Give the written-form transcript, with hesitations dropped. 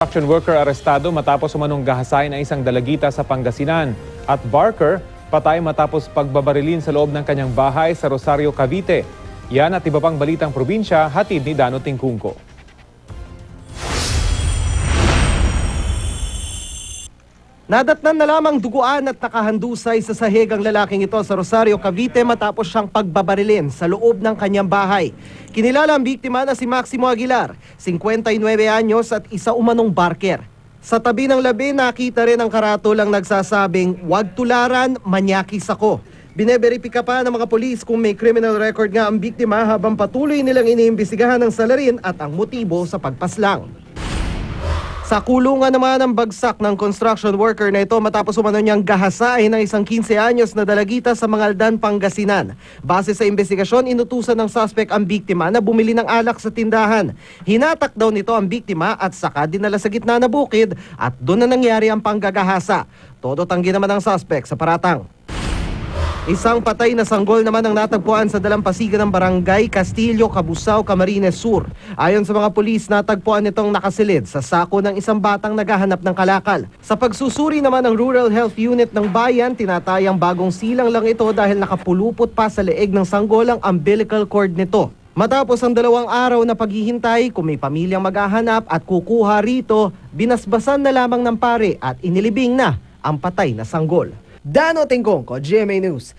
Construction worker arestado matapos umanong gahasain ang isang dalagita sa Pangasinan. At Barker, patay matapos pagbabarilin sa loob ng kanyang bahay sa Rosario, Cavite. Yan at iba pang balitang probinsya, hatid ni Dano Tingkungko. Nadatnan na lamang duguan at nakahandusay sa sahig ang lalaking ito sa Rosario, Cavite matapos siyang pagbabarilin sa loob ng kanyang bahay. Kinilala ang biktima na si Maximo Aguilar, 59 anyos at isa umanong barker. Sa tabi ng labi, nakita rin ang karatulang nagsasabing, "Huwag tularan, manyakis ako." Bineberipika pa ng mga polis kung may criminal record nga ang biktima habang patuloy nilang iniimbestigahan ang salarin at ang motibo sa pagpaslang. Sa kulungan naman ang bagsak ng construction worker na ito matapos umano niyang gahasain ng isang 15 anyos na dalagita sa Mangaldan, Pangasinan. Base sa investigasyon, inutusan ng suspect ang biktima na bumili ng alak sa tindahan. Hinatak daw nito ang biktima at saka dinala sa gitna na bukid at doon na nangyari ang panggagahasa. Todo tanggi naman ang suspect sa paratang. Isang patay na sanggol naman ang natagpuan sa dalampasigan ng barangay Castillo, Cabusao, Camarines Sur. Ayon sa mga pulis, natagpuan itong nakasilid sa sako ng isang batang naghahanap ng kalakal. Sa pagsusuri naman ng Rural Health Unit ng bayan, tinatayang bagong silang lang ito dahil nakapulupot pa sa leeg ng sanggol ang umbilical cord nito. Matapos ang 2 araw na paghihintay, kung may pamilyang maghahanap at kukuha rito, binasbasan na lamang ng pare at inilibing na ang patay na sanggol. Dano Tingkungko, GMA News.